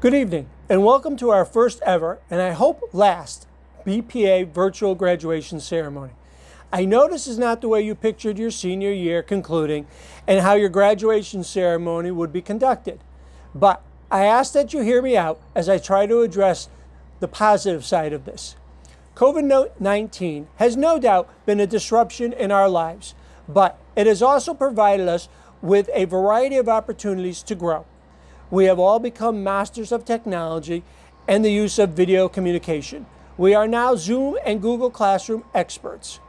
Good evening, and welcome to our first ever, and I hope last, BPA virtual graduation ceremony. I know this is not the way you pictured your senior year concluding and how your graduation ceremony would be conducted, but I ask that you hear me out as I try to address the positive side of this. COVID-19 has no doubt been a disruption in our lives, but it has also provided us with a variety of opportunities to grow. We have all become masters of technology and the use of video communication. We are now Zoom and Google Classroom experts.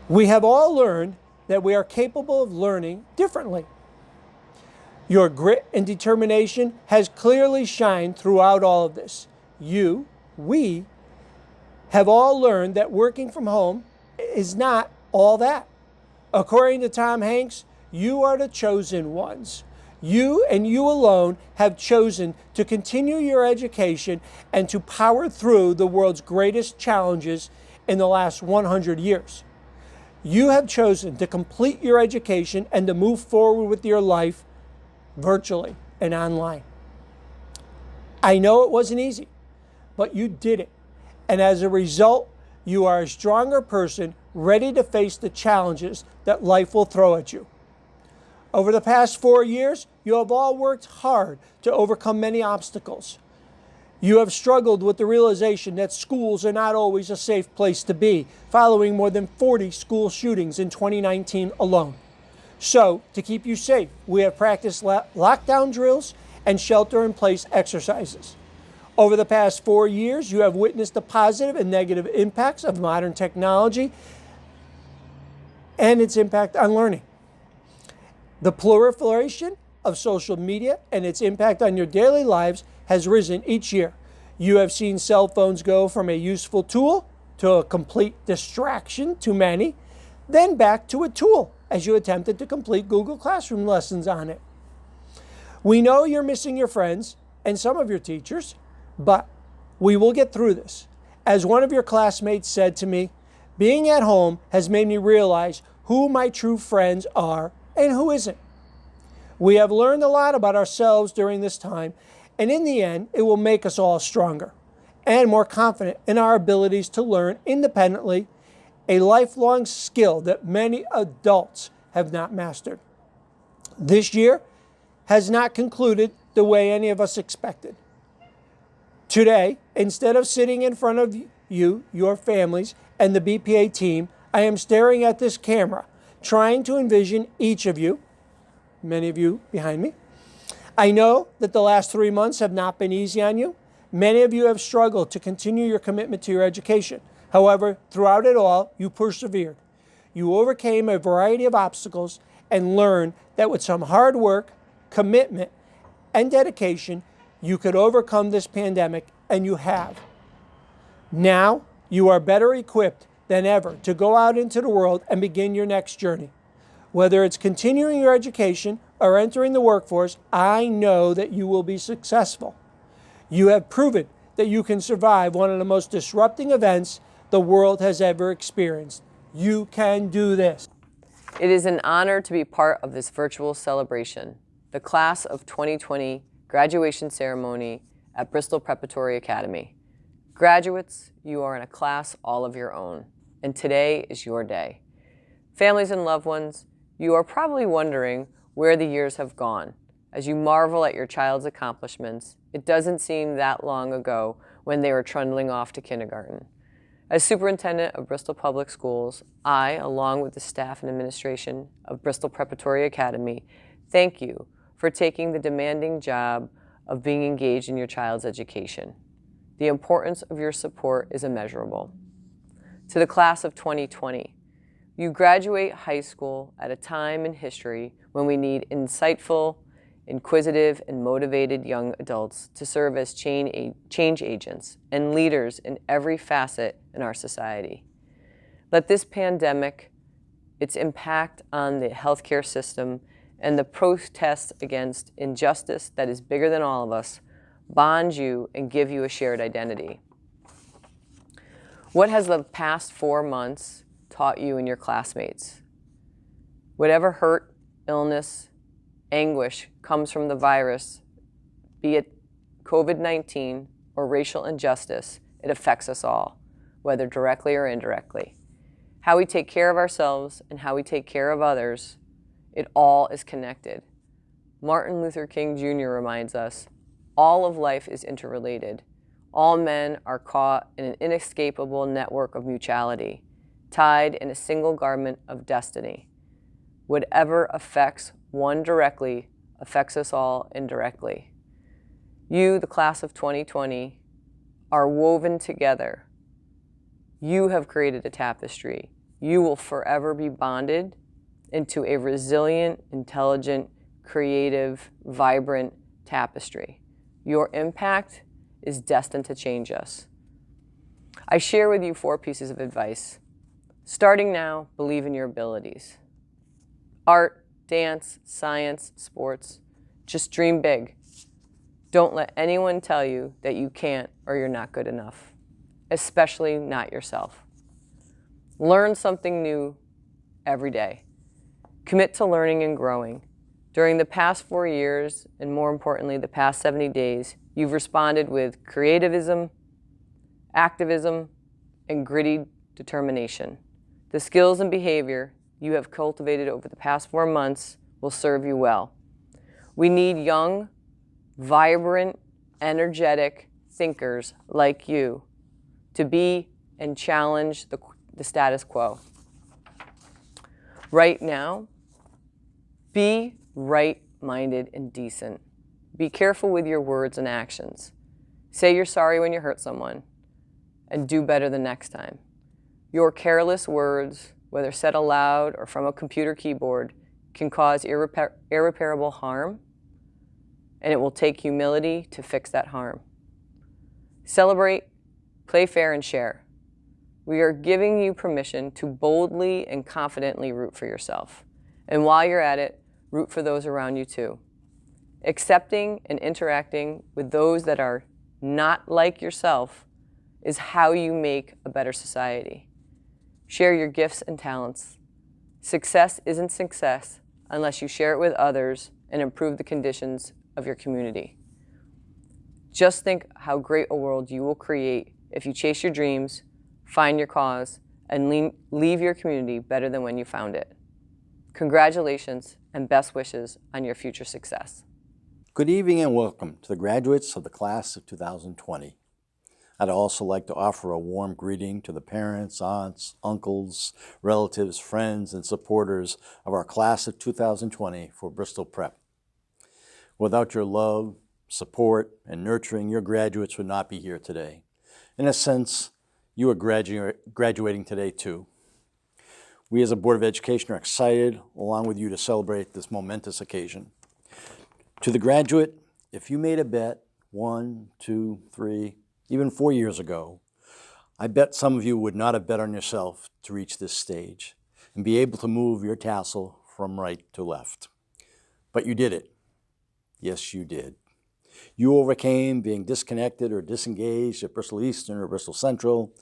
We have all learned that we are capable of learning differently. Your grit and determination has clearly shined throughout all of this. We have all learned that working from home is not all that. According to Tom Hanks, you are the chosen ones. You and you alone have chosen to continue your education and to power through the world's greatest challenges in the last 100 years. You have chosen to complete your education and to move forward with your life virtually and online. I know it wasn't easy, but you did it. And as a result, you are a stronger person ready to face the challenges that life will throw at you. Over the past 4 years, you have all worked hard to overcome many obstacles. You have struggled with the realization that schools are not always a safe place to be, following more than 40 school shootings in 2019 alone. So, to keep you safe, we have practiced lockdown drills and shelter-in-place exercises. Over the past 4 years, you have witnessed the positive and negative impacts of modern technology and its impact on learning. The proliferation of social media and its impact on your daily lives has risen each year. You have seen cell phones go from a useful tool to a complete distraction to many, then back to a tool as you attempted to complete Google Classroom lessons on it. We know you're missing your friends and some of your teachers, but we will get through this. As one of your classmates said to me, being at home has made me realize who my true friends are and who isn't. We have learned a lot about ourselves during this time, and in the end, it will make us all stronger and more confident in our abilities to learn independently, a lifelong skill that many adults have not mastered. This year has not concluded the way any of us expected. Today, instead of sitting in front of you, your families, and the BPA team, I am staring at this camera, trying to envision each of you, many of you behind me. I know that the last 3 months have not been easy on you. Many of you have struggled to continue your commitment to your education. However, throughout it all, you persevered. You overcame a variety of obstacles and learned that with some hard work, commitment, and dedication, you could overcome this pandemic, and you have. Now, you are better equipped than ever to go out into the world and begin your next journey. Whether it's continuing your education or entering the workforce, I know that you will be successful. You have proven that you can survive one of the most disrupting events the world has ever experienced. You can do this. It is an honor to be part of this virtual celebration, the Class of 2020 graduation ceremony at Bristol Preparatory Academy. Graduates, you are in a class all of your own, and today is your day. Families and loved ones, you are probably wondering where the years have gone. As you marvel at your child's accomplishments, it doesn't seem that long ago when they were trundling off to kindergarten. As superintendent of Bristol Public Schools, I, along with the staff and administration of Bristol Preparatory Academy, thank you for taking the demanding job of being engaged in your child's education. The importance of your support is immeasurable. To the class of 2020, you graduate high school at a time in history when we need insightful, inquisitive, and motivated young adults to serve as change agents and leaders in every facet in our society. Let this pandemic, its impact on the healthcare system, and the protests against injustice that is bigger than all of us bond you and give you a shared identity. What has the past 4 months taught you and your classmates? Whatever hurt, illness, anguish comes from the virus be it COVID-19 or racial injustice, it affects us all, whether directly or indirectly. How we take care of ourselves and how we take care of others, it all is connected. Martin Luther King Jr. reminds us, all of life is interrelated. All men are caught in an inescapable network of mutuality, tied in a single garment of destiny. Whatever affects one directly affects us all indirectly. You, the class of 2020, are woven together. You have created a tapestry. You will forever be bonded into a resilient, intelligent, creative, vibrant tapestry. Your impact is destined to change us. I share with you 4 pieces of advice. Starting now, believe in your abilities. Art, dance, science, sports, just dream big. Don't let anyone tell you that you can't or you're not good enough, especially not yourself. Learn something new every day. Commit to learning and growing. During the past 4 years, and more importantly, the past 70 days, you've responded with creativism, activism, and gritty determination. The skills and behavior you have cultivated over the past 4 months will serve you well. We need young, vibrant, energetic thinkers like you to be and challenge the status quo. Right now, be right-minded and decent. Be careful with your words and actions. Say you're sorry when you hurt someone, and do better the next time. Your careless words, whether said aloud or from a computer keyboard, can cause irreparable harm, and it will take humility to fix that harm. Celebrate, play fair, and share. We are giving you permission to boldly and confidently root for yourself. And while you're at it, root for those around you too. Accepting and interacting with those that are not like yourself is how you make a better society. Share your gifts and talents. Success isn't success unless you share it with others and improve the conditions of your community. Just think how great a world you will create if you chase your dreams, find your cause, and leave your community better than when you found it. Congratulations and best wishes on your future success. Good evening and welcome to the graduates of the class of 2020. I'd also like to offer a warm greeting to the parents, aunts, uncles, relatives, friends, and supporters of our class of 2020 for Bristol Prep. Without your love, support, and nurturing, your graduates would not be here today. In a sense, you are graduating today too. We as a Board of Education are excited, along with you, to celebrate this momentous occasion. To the graduate, if you made a bet 1, 2, 3, even 4 years ago, I bet some of you would not have bet on yourself to reach this stage and be able to move your tassel from right to left. But you did it. Yes, you did. You overcame being disconnected or disengaged at Bristol Eastern or Bristol Central.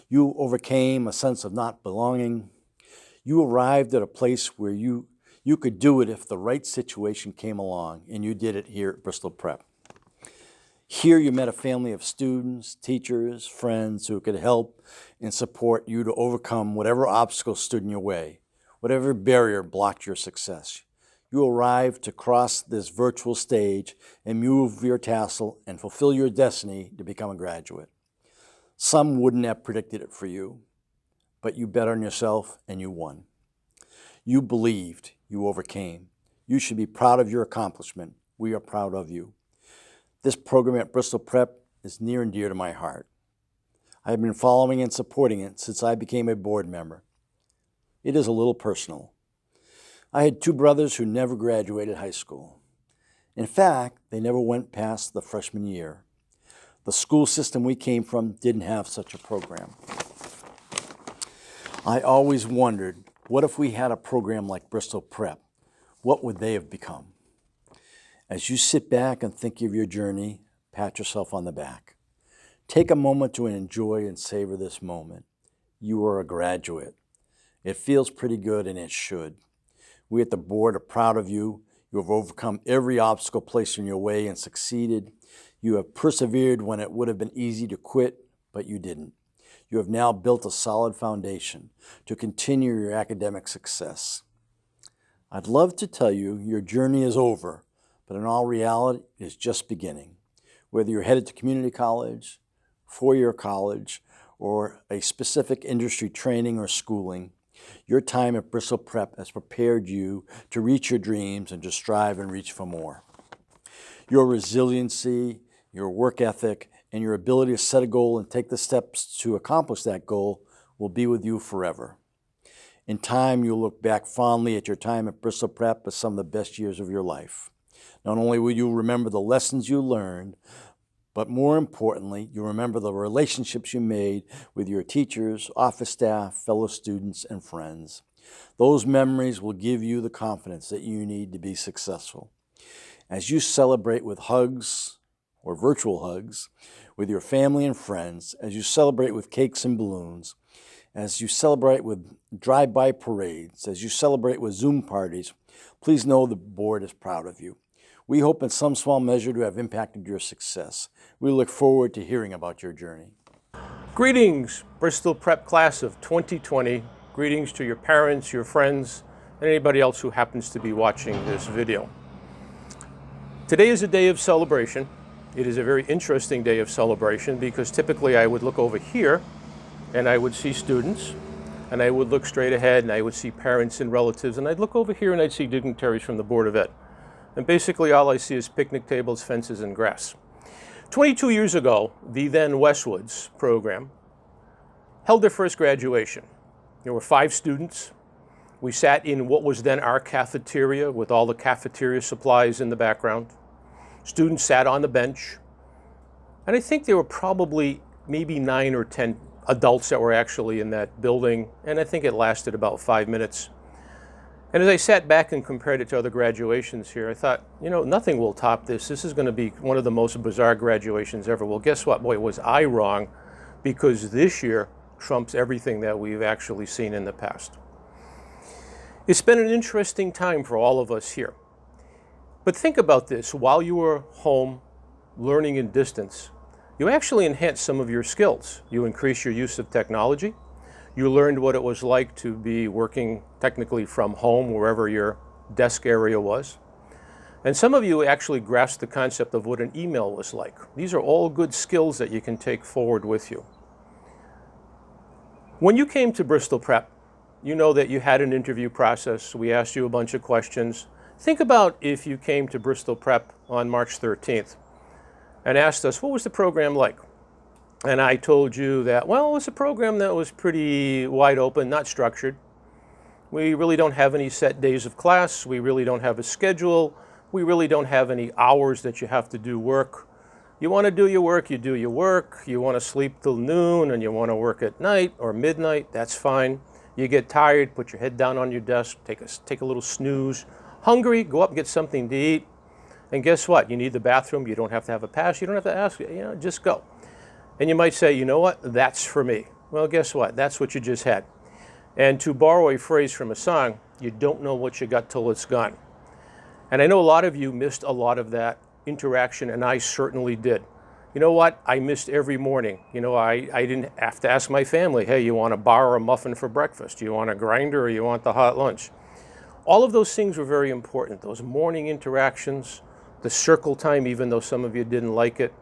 You overcame a sense of not belonging. You arrived at a place where you could do it if the right situation came along, and you did it here at Bristol Prep. Here you met a family of students, teachers, friends who could help and support you to overcome whatever obstacles stood in your way, whatever barrier blocked your success. You arrived to cross this virtual stage and move your tassel and fulfill your destiny to become a graduate. Some wouldn't have predicted it for you, but you bet on yourself and you won. You believed, you overcame. You should be proud of your accomplishment. We are proud of you. This program at Bristol Prep is near and dear to my heart. I have been following and supporting it since I became a board member. It is a little personal. I had 2 brothers who never graduated high school. In fact, they never went past the freshman year. The school system we came from didn't have such a program. I always wondered, what if we had a program like Bristol Prep? What would they have become? As you sit back and think of your journey, pat yourself on the back. Take a moment to enjoy and savor this moment. You are a graduate. It feels pretty good, and it should. We at the board are proud of you. You have overcome every obstacle placed in your way and succeeded. You have persevered when it would have been easy to quit, but you didn't. You have now built a solid foundation to continue your academic success. I'd love to tell you your journey is over, but in all reality, it is just beginning. Whether you're headed to community college, four-year college, or a specific industry training or schooling, your time at Bristol Prep has prepared you to reach your dreams and to strive and reach for more. Your resiliency, your work ethic, and your ability to set a goal and take the steps to accomplish that goal will be with you forever. In time, you'll look back fondly at your time at Bristol Prep as some of the best years of your life. Not only will you remember the lessons you learned, but more importantly, you remember the relationships you made with your teachers, office staff, fellow students, and friends. Those memories will give you the confidence that you need to be successful. As you celebrate with hugs, or virtual hugs, with your family and friends, as you celebrate with cakes and balloons, as you celebrate with drive-by parades, as you celebrate with Zoom parties, please know the board is proud of you. We hope in some small measure to have impacted your success. We look forward to hearing about your journey. Greetings, Bristol Prep class of 2020. Greetings to your parents, your friends, and anybody else who happens to be watching this video. Today is a day of celebration. It is a very interesting day of celebration because typically I would look over here and I would see students, and I would look straight ahead and I would see parents and relatives, and I'd look over here and I'd see dignitaries from the Board of Ed. And basically all I see is picnic tables, fences, and grass. 22 years ago, the then Westwoods program held their first graduation. There were 5 students. We sat in what was then our cafeteria with all the cafeteria supplies in the background. Students sat on the bench. And I think there were probably maybe 9 or 10 adults that were actually in that building. And I think it lasted about 5 minutes. And as I sat back and compared it to other graduations here, I thought, you know, nothing will top this. This is going to be one of the most bizarre graduations ever. Well, guess what? Boy, was I wrong, because this year trumps everything that we've actually seen in the past. It's been an interesting time for all of us here. But think about this. While you were home learning in distance, you actually enhanced some of your skills. You increased your use of technology. You learned what it was like to be working technically from home, wherever your desk area was. And some of you actually grasped the concept of what an email was like. These are all good skills that you can take forward with you. When you came to Bristol Prep, you know that you had an interview process. We asked you a bunch of questions. Think about if you came to Bristol Prep on March 13th and asked us, what was the program like? And I told you that, well, it was a program that was pretty wide open, not structured. We really don't have any set days of class. We really don't have a schedule. We really don't have any hours that you have to do work. You want to do your work, you do your work. You want to sleep till noon and you want to work at night or midnight, that's fine. You get tired, put your head down on your desk, take a little snooze. Hungry, go up and get something to eat. And guess what? You need the bathroom. You don't have to have a pass. You don't have to ask, just go. And you might say, you know what, that's for me. Well, guess what? That's what you just had. And to borrow a phrase from a song, you don't know what you got till it's gone. And I know a lot of you missed a lot of that interaction, and I certainly did. You know what? I missed every morning. I didn't have to ask my family, hey, you want a bar or a muffin for breakfast? Do you want a grinder or you want the hot lunch? All of those things were very important. Those morning interactions, the circle time, even though some of you didn't like it,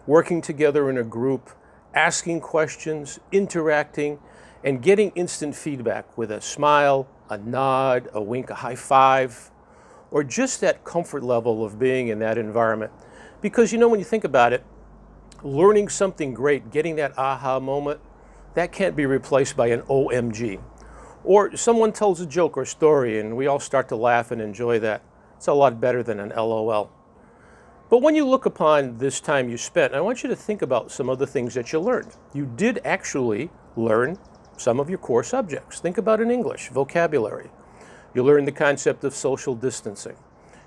working together in a group, asking questions, interacting, and getting instant feedback with a smile, a nod, a wink, a high five, or just that comfort level of being in that environment. Because when you think about it, learning something great, getting that aha moment, that can't be replaced by an OMG. Or someone tells a joke or story and we all start to laugh and enjoy that. It's a lot better than an LOL. But when you look upon this time you spent, I want you to think about some of the things that you learned. You did actually learn some of your core subjects. Think about in English, vocabulary. You learned the concept of social distancing.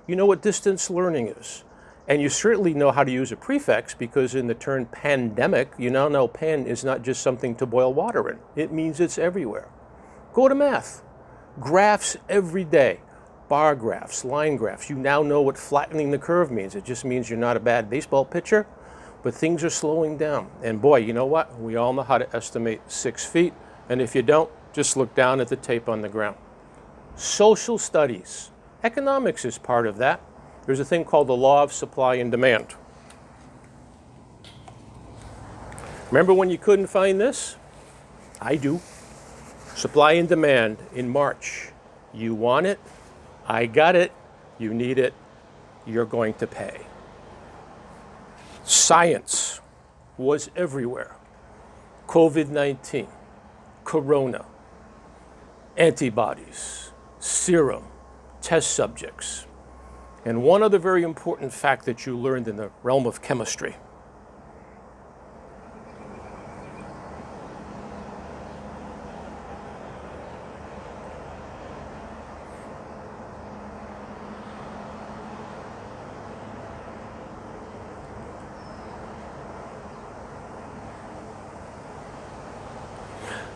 You know what distance learning is. And you certainly know how to use a prefix, because in the term pandemic, you now know pan is not just something to boil water in. It means it's everywhere. Go to math. Graphs every day. bar graphs, line graphs. You now know what flattening the curve means. It just means you're not a bad baseball pitcher, but things are slowing down. And boy, you know what? We all know how to estimate 6 feet. And if you don't, just look down at the tape on the ground. Social studies. Economics is part of that. There's a thing called the law of supply and demand. Remember when you couldn't find this? I do. Supply and demand in March. You want it, I got it, you need it, you're going to pay. Science was everywhere. COVID-19, corona, antibodies, serum, test subjects. And one other very important fact that you learned in the realm of chemistry.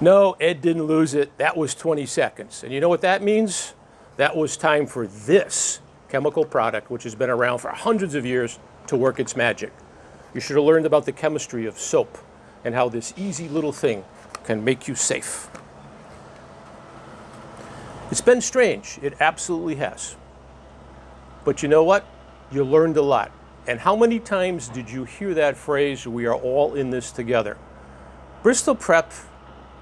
No, Ed didn't lose it. That was 20 seconds. And you know what that means? That was time for this chemical product, which has been around for hundreds of years, to work its magic. You should have learned about the chemistry of soap and how this easy little thing can make you safe. It's been strange. It absolutely has. But you know what? You learned a lot. And how many times did you hear that phrase, we are all in this together? Bristol Prep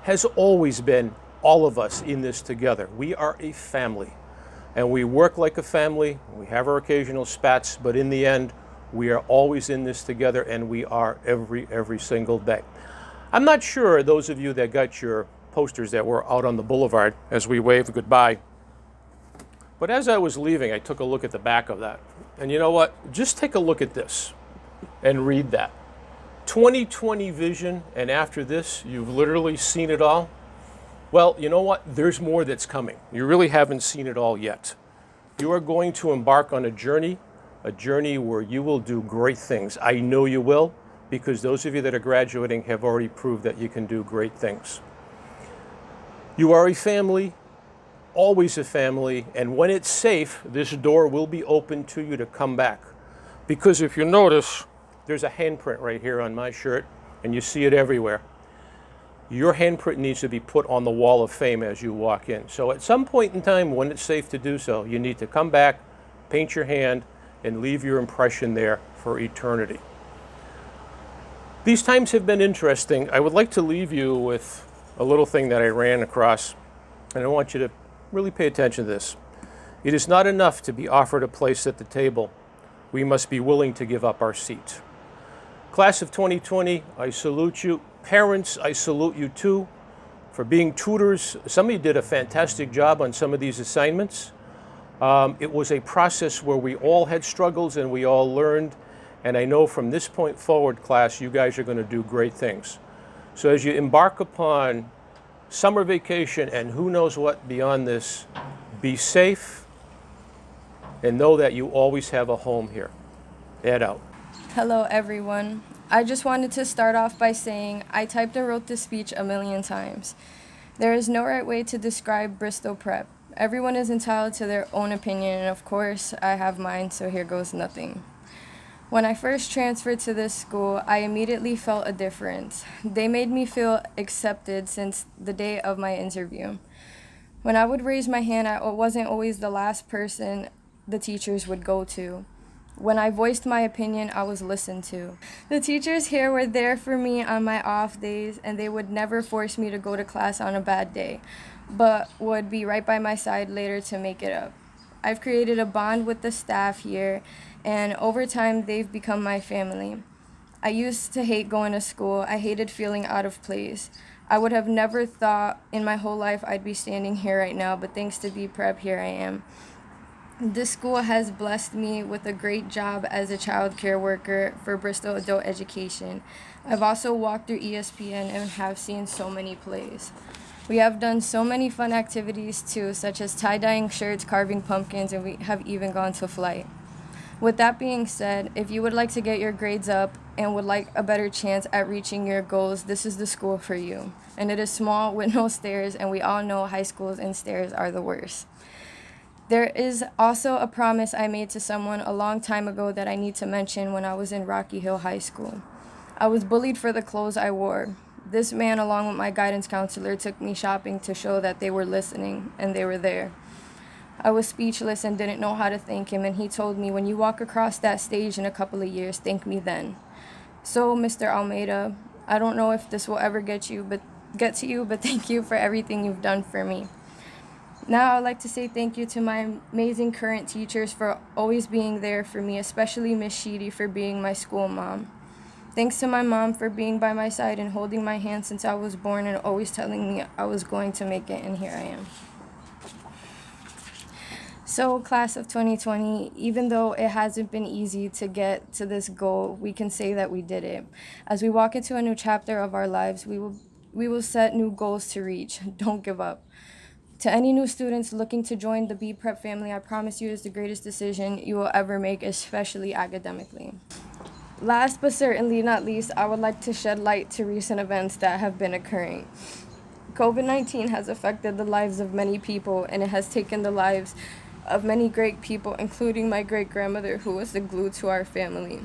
has always been all of us in this together. We are a family, and we work like a family. We have our occasional spats, but in the end, we are always in this together, and we are every single day. I'm not sure those of you that got your posters that were out on the boulevard as we waved goodbye, but as I was leaving, I took a look at the back of that. And you know what? Just take a look at this and read that. 2020 vision, and after this, you've literally seen it all. Well, you know what? There's more that's coming. You really haven't seen it all yet. You are going to embark on a journey where you will do great things. I know you will, because those of you that are graduating have already proved that you can do great things. You are a family, always a family, and when it's safe, this door will be open to you to come back. Because if you notice, there's a handprint right here on my shirt, and you see it everywhere. Your handprint needs to be put on the wall of fame as you walk in. So at some point in time, when it's safe to do so, you need to come back, paint your hand, and leave your impression there for eternity. These times have been interesting. I would like to leave you with a little thing that I ran across, and I want you to really pay attention to this. It is not enough to be offered a place at the table. We must be willing to give up our seat. Class of 2020, I salute you. Parents, I salute you too for being tutors. Some of you did a fantastic job on some of these assignments. It was a process where we all had struggles and we all learned. And I know from this point forward, class, you guys are going to do great things. So as you embark upon summer vacation and who knows what beyond this, be safe and know that you always have a home here. Ed out. Hello, everyone. I just wanted to start off by saying I typed and wrote this speech a million times. There is no right way to describe Bristol Prep. Everyone is entitled to their own opinion, and of course, I have mine, so here goes nothing. When I first transferred to this school, I immediately felt a difference. They made me feel accepted since the day of my interview. When I would raise my hand, I wasn't always the last person the teachers would go to. When I voiced my opinion, I was listened to. The teachers here were there for me on my off days, and they would never force me to go to class on a bad day, but would be right by my side later to make it up. I've created a bond with the staff here, and over time, they've become my family. I used to hate going to school. I hated feeling out of place. I would have never thought in my whole life I'd be standing here right now, but thanks to B Prep, here I am. This school has blessed me with a great job as a child care worker for Bristol Adult Education. I've also walked through ESPN and have seen so many plays. We have done so many fun activities too, such as tie-dyeing shirts, carving pumpkins, and we have even gone to flight. With that being said, if you would like to get your grades up and would like a better chance at reaching your goals, this is the school for you. And it is small with no stairs, and we all know high schools and stairs are the worst. There is also a promise I made to someone a long time ago that I need to mention when I was in Rocky Hill High School. I was bullied for the clothes I wore. This man, along with my guidance counselor, took me shopping to show that they were listening, and they were there. I was speechless and didn't know how to thank him, and he told me, when you walk across that stage in a couple of years, thank me then. So, Mr. Almeida, I don't know if this will ever get to you, but thank you for everything you've done for me. Now I'd like to say thank you to my amazing current teachers for always being there for me, especially Miss Sheedy for being my school mom. Thanks to my mom for being by my side and holding my hand since I was born and always telling me I was going to make it, and here I am. So, class of 2020, even though it hasn't been easy to get to this goal, we can say that we did it. As we walk into a new chapter of our lives, we will set new goals to reach. Don't give up. To any new students looking to join the B Prep family, I promise you it is the greatest decision you will ever make, especially academically. Last but certainly not least, I would like to shed light to recent events that have been occurring. COVID-19 has affected the lives of many people, and it has taken the lives of many great people, including my great-grandmother, who was the glue to our family.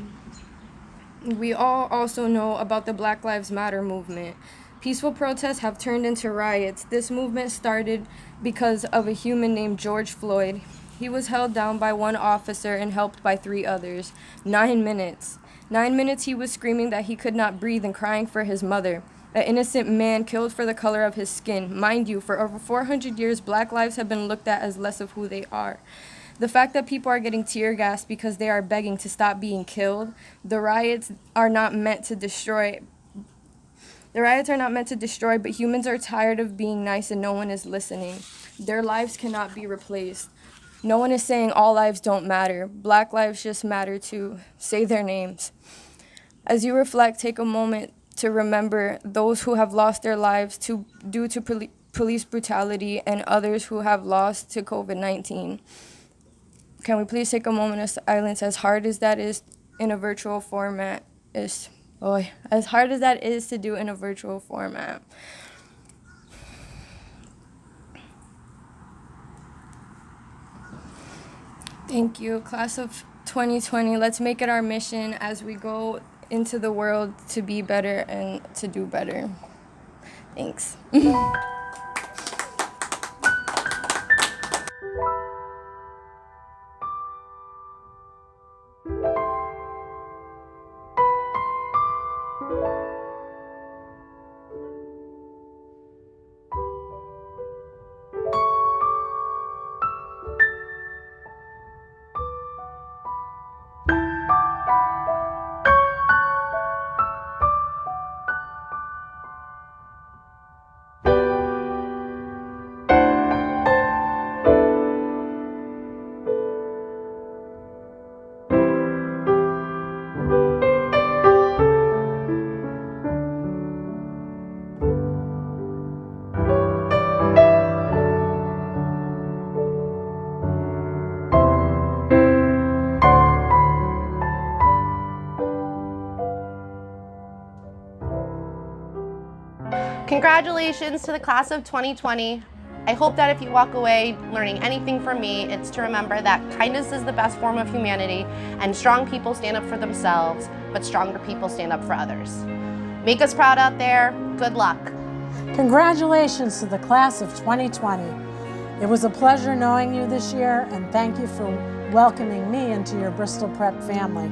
We all also know about the Black Lives Matter movement. Peaceful protests have turned into riots. This movement started because of a human named George Floyd. He was held down by one officer and helped by 3 others. 9 minutes. 9 minutes he was screaming that he could not breathe and crying for his mother. An innocent man killed for the color of his skin. Mind you, for over 400 years, Black lives have been looked at as less of who they are. The fact that people are getting tear gassed because they are begging to stop being killed, the riots are not meant to destroy, but humans are tired of being nice and no one is listening. Their lives cannot be replaced. No one is saying all lives don't matter. Black lives just matter too. Say their names. As you reflect, take a moment to remember those who have lost their lives due to police brutality and others who have lost to COVID-19. Can we please take a moment of silence, as hard as that is in a virtual format? As hard as that is to do in a virtual format. Thank you, class of 2020. Let's make it our mission as we go into the world to be better and to do better. Thanks. Congratulations to the class of 2020. I hope that if you walk away learning anything from me, it's to remember that kindness is the best form of humanity, and strong people stand up for themselves, but stronger people stand up for others. Make us proud out there. Good luck. Congratulations to the class of 2020. It was a pleasure knowing you this year, and thank you for welcoming me into your Bristol Prep family.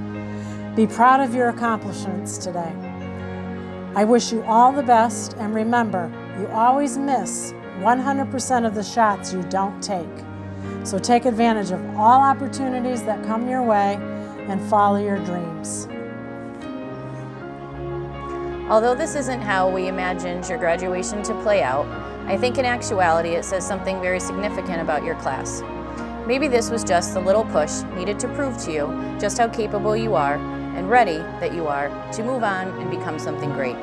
Be proud of your accomplishments today. I wish you all the best, and remember, you always miss 100% of the shots you don't take. So take advantage of all opportunities that come your way and follow your dreams. Although this isn't how we imagined your graduation to play out, I think in actuality it says something very significant about your class. Maybe this was just the little push needed to prove to you just how capable you are and ready that you are to move on and become something great.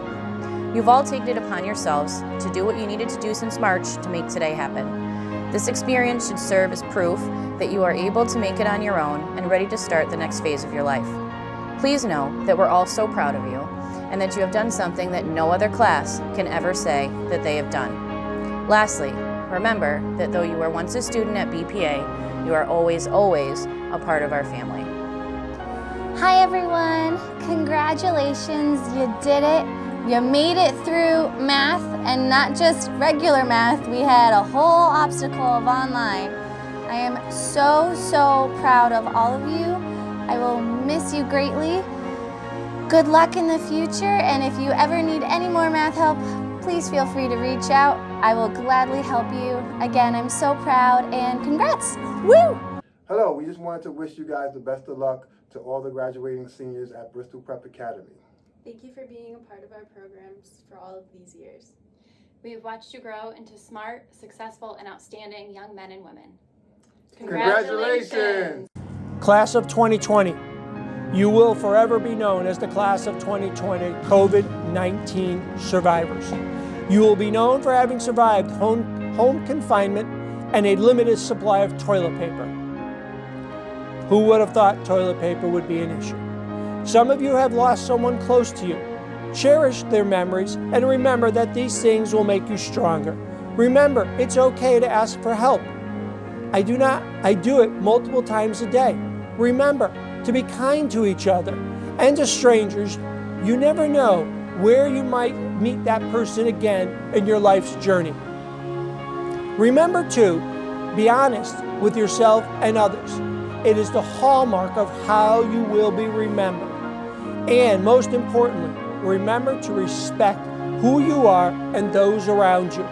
You've all taken it upon yourselves to do what you needed to do since March to make today happen. This experience should serve as proof that you are able to make it on your own and ready to start the next phase of your life. Please know that we're all so proud of you and that you have done something that no other class can ever say that they have done. Lastly, remember that though you were once a student at BPA, You are always, always a part of our family. Hi everyone, congratulations, you did it. You made it through math, and not just regular math. We had a whole obstacle of online. I am so proud of all of you. I will miss you greatly. Good luck in the future, and if you ever need any more math help, please feel free to reach out. I will gladly help you. Again, I'm so proud, and congrats! Woo! Hello, we just wanted to wish you guys the best of luck to all the graduating seniors at Bristol Prep Academy. Thank you for being a part of our programs for all of these years. We have watched you grow into smart, successful, and outstanding young men and women. Congratulations! Class of 2020, you will forever be known as the Class of 2020 COVID-19 survivors. You will be known for having survived home confinement and a limited supply of toilet paper. Who would have thought toilet paper would be an issue? Some of you have lost someone close to you. Cherish their memories and remember that these things will make you stronger. Remember, it's okay to ask for help. I do it multiple times a day. Remember to be kind to each other and to strangers. You never know where you might meet that person again in your life's journey. Remember to be honest with yourself and others. It is the hallmark of how you will be remembered. And most importantly, remember to respect who you are and those around you.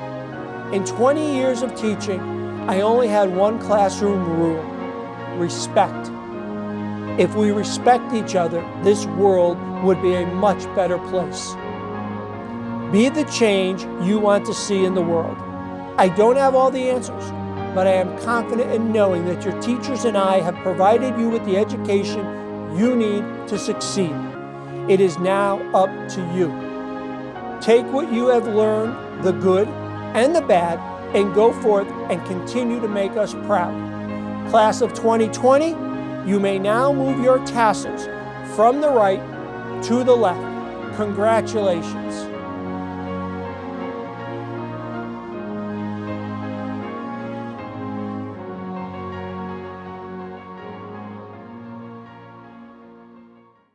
In 20 years of teaching, I only had one classroom rule: respect. If we respect each other, this world would be a much better place. Be the change you want to see in the world. I don't have all the answers, but I am confident in knowing that your teachers and I have provided you with the education you need to succeed. It is now up to you. Take what you have learned, the good and the bad, and go forth and continue to make us proud. Class of 2020, you may now move your tassels from the right to the left. Congratulations.